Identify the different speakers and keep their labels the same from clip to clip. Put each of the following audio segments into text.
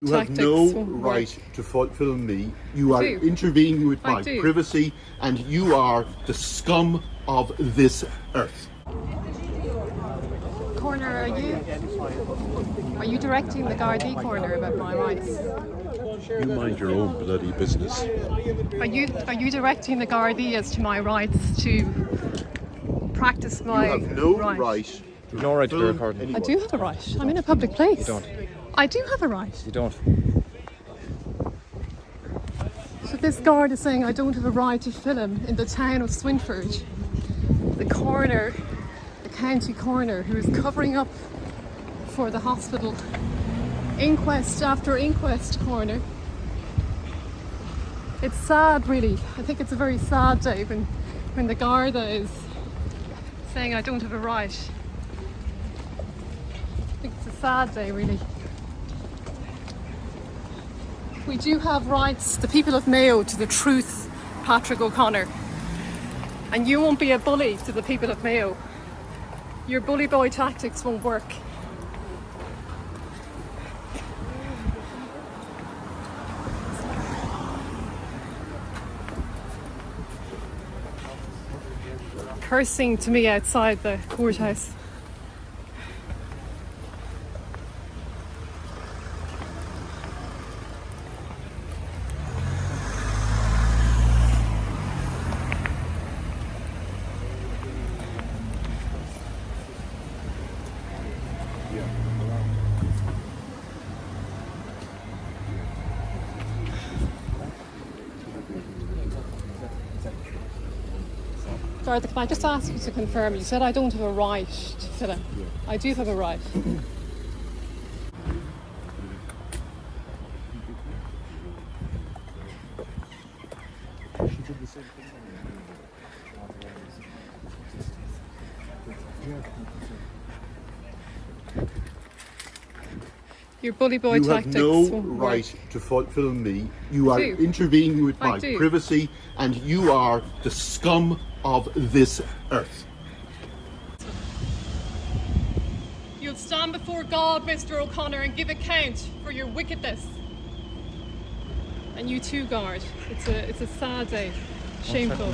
Speaker 1: You have no right to film me. You are intervening with my privacy, and you are the scum of this earth.
Speaker 2: Coroner, are you directing the Gardaí, Coroner, about my rights?
Speaker 1: You mind your own bloody business.
Speaker 2: Are you directing the Gardaí as to my rights to practice my
Speaker 1: You have no right.
Speaker 3: You've no right to be recording.
Speaker 2: I do have a right. I'm in a public place.
Speaker 3: You don't.
Speaker 2: I do have a right.
Speaker 3: You don't.
Speaker 2: So this guard is saying I don't have a right to film in the town of Swinford. The coroner, the county coroner, who is covering up for the hospital. Inquest after inquest, coroner. It's sad, really. I think it's a very sad day when the Garda is saying I don't have a right. I think it's a sad day, really. We do have rights, the people of Mayo, to the truth, Patrick O'Connor. And you won't be a bully to the people of Mayo. Your bully boy tactics won't work. Cursing to me outside the courthouse. Garda, can I just ask you to confirm? You said I don't have a right to film. I do have a right. Your bully boy tactics
Speaker 1: You have no
Speaker 2: won't
Speaker 1: right
Speaker 2: work.
Speaker 1: to film me. You are intervening with my privacy, and you are the scum of this earth.
Speaker 2: You'll stand before God, Mr. O'Connor, and give account for your wickedness. And you too, guard. It's a sad day. Shameful.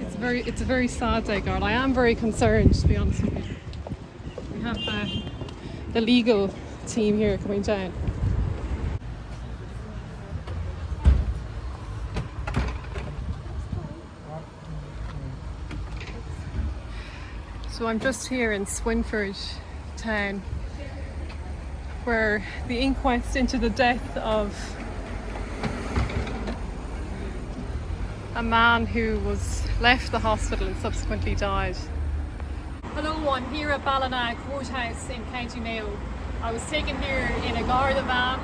Speaker 2: It's a very sad day, guard. I am very concerned, to be honest with you. We have the legal team here coming down. So I'm just here in Swinford town, where the inquest into the death of a man who left the hospital and subsequently died. Hello, I'm here at Ballina Courthouse in County Mayo. I was taken here in a Garda van,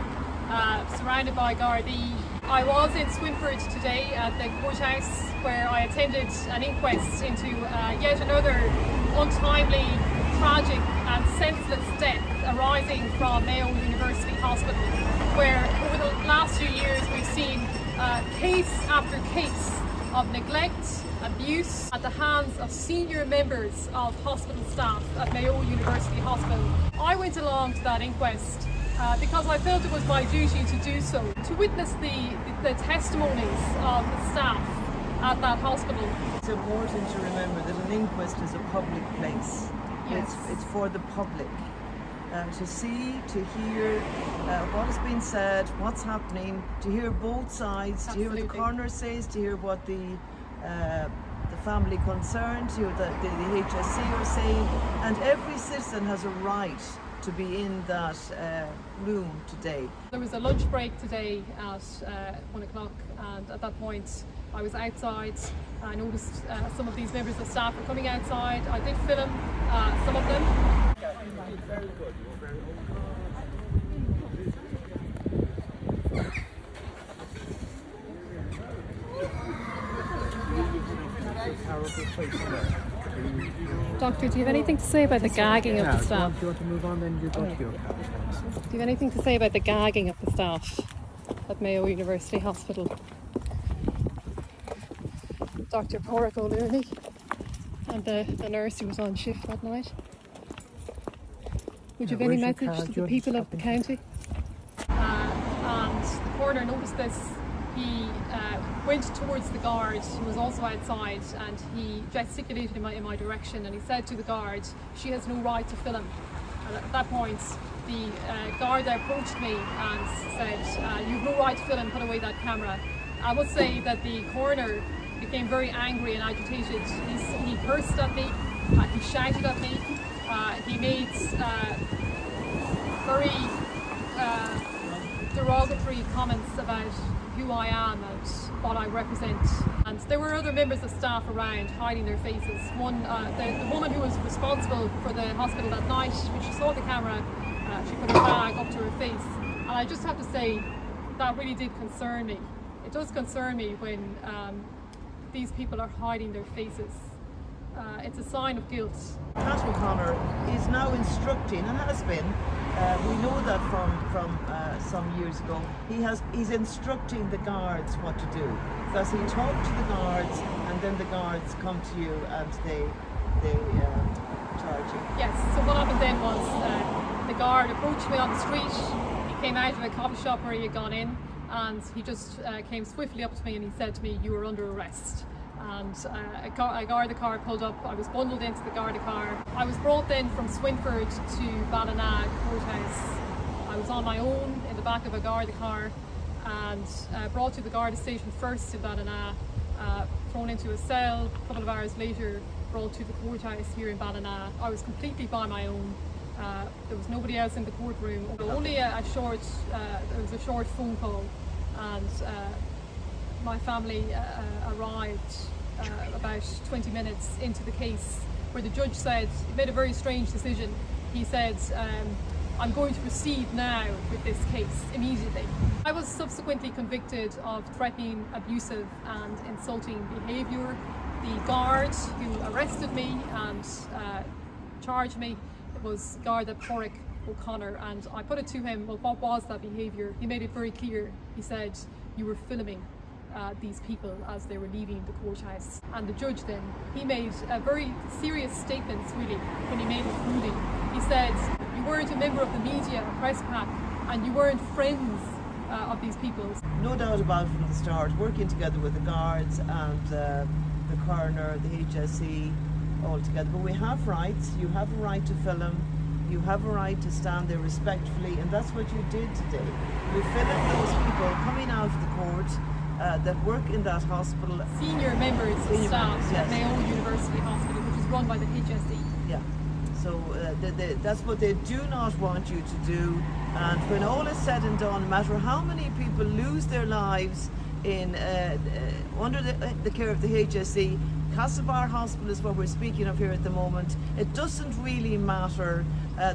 Speaker 2: surrounded by Gardaí. I was in Swinford today at the courthouse, where I attended an inquest into yet another untimely, tragic and senseless death arising from Mayo University Hospital, where over the last few years we've seen case after case of neglect, abuse at the hands of senior members of hospital staff at Mayo University Hospital. I went along to that inquest because I felt it was my duty to do so, to witness the testimonies of the staff at that hospital.
Speaker 4: It's important to remember that an inquest is a public place.
Speaker 2: Yes.
Speaker 4: It's for the public to see, to hear what has been said, what's happening, to hear both sides,
Speaker 2: Absolutely.
Speaker 4: to hear what the coroner says, to hear what the family concerned, to hear what the HSC are saying, and every citizen has a right to be in that room today.
Speaker 2: There was a lunch break today at 1 o'clock, and at that point I was outside. I noticed some of these members of staff were coming outside. I did film some of them.
Speaker 5: Very good.
Speaker 2: Doctor, do you have anything to say about the gagging of the staff?
Speaker 5: If you want to move on, then you go to your car.
Speaker 2: Do you have anything to say about the gagging of the staff at Mayo University Hospital? Dr. Porrick O'Leary and the nurse who was on shift that night. Would you have any
Speaker 5: Where's your
Speaker 2: message
Speaker 5: car,
Speaker 2: to the
Speaker 5: Judge?
Speaker 2: people of the county? And the coroner noticed this. He went towards the guard who was also outside, and he gesticulated in my direction, and he said to the guard, "She has no right to film." And at that point, the guard approached me and said, "You've no right to film, put away that camera." I must say that the coroner became very angry and agitated. He cursed at me, he shouted at me, he made very derogatory comments about who I am and what I represent. And there were other members of staff around hiding their faces. One, the woman who was responsible for the hospital that night, when she saw the camera, she put her bag up to her face. And I just have to say, that really did concern me. It does concern me when these people are hiding their faces. It's a sign of guilt.
Speaker 4: Pat O'Connor is now instructing, and has been, we know that from some years ago, he's instructing the guards what to do. Because he talked to the guards, and then the guards come to you and they charge you.
Speaker 2: Yes, so what happened then was the guard approached me on the street. He came out of a coffee shop where he had gone in, and he just came swiftly up to me and he said to me, "You are under arrest." And a Garda car pulled up. I was bundled into the Garda car. I was brought then from Swinford to Ballina courthouse. I was on my own in the back of a Garda car, and brought to the Garda station first in Ballina, thrown into a cell. A couple of hours later, brought to the courthouse here in Ballina. I was completely by my own. There was nobody else in the courtroom. Only there was a short phone call, and my family arrived about 20 minutes into the case, where the judge said, he made a very strange decision. He said, "I'm going to proceed now with this case immediately." I was subsequently convicted of threatening, abusive and insulting behaviour. The guard who arrested me and charged me was Garda Burkes O'Connor, and I put it to him, well, what was that behaviour? He made it very clear. He said, "You were filming these people as they were leaving the courthouse." And the judge then, he made very serious statements really when he made his ruling. He said, "You weren't a member of the media, a press pack, and you weren't friends of these people."
Speaker 4: No doubt about it from the start, working together with the guards and the coroner, the HSE, all together. But we have rights. You have a right to film. You have a right to stand there respectfully, and that's what you did today. You filmed those people coming out of the court that work in that hospital.
Speaker 2: Senior members of staff
Speaker 4: yes.
Speaker 2: at Mayo University Hospital, which is run by the HSE.
Speaker 4: Yeah. So that's what they do not want you to do. And when all is said and done, no matter how many people lose their lives in under the care of the HSE, Castlebar Hospital is what we're speaking of here at the moment. It doesn't really matter.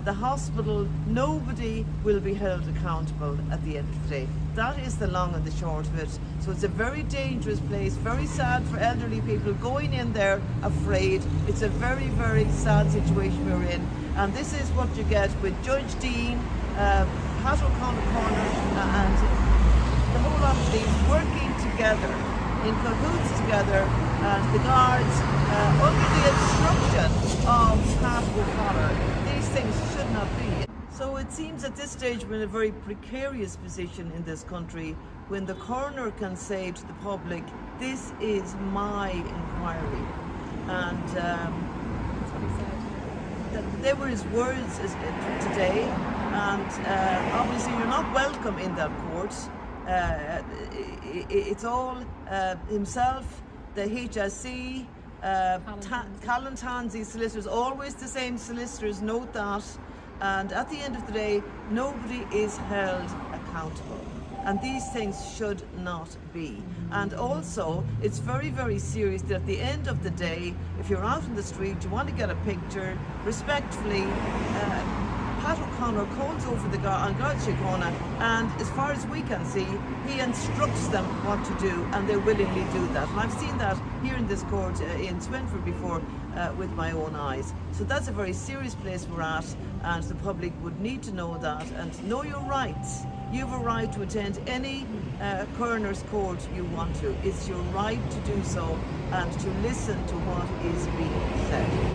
Speaker 4: The hospital, nobody will be held accountable at the end of the day. That is the long and the short of it. So it's a very dangerous place, very sad for elderly people going in there afraid. It's a very, very sad situation we're in. And this is what you get with Judge Dean, Pat O'Connor, and the whole lot of these working together, in cahoots together, and the guards, under the instruction of Pat O'Connor. These things should not be. So it seems at this stage we're in a very precarious position in this country when the coroner can say to the public, "This is my inquiry." And
Speaker 2: That's what he said.
Speaker 4: they were his words today, and obviously you're not welcome in that court. It's all himself, the HSE, Callan Tansey solicitors, always the same solicitors, note that. And at the end of the day, nobody is held accountable. And these things should not be. And also, it's very, very serious that at the end of the day, if you're out in the street, you want to get a picture, respectfully, Pat O'Connor calls over the guard on Guard Síochána, and as far as we can see, he instructs them what to do, and they willingly do that. And I've seen that here in this court in Swinford before with my own eyes. So that's a very serious place we're at, and the public would need to know that and know your rights. You have a right to attend any coroner's court you want to. It's your right to do so and to listen to what is being said.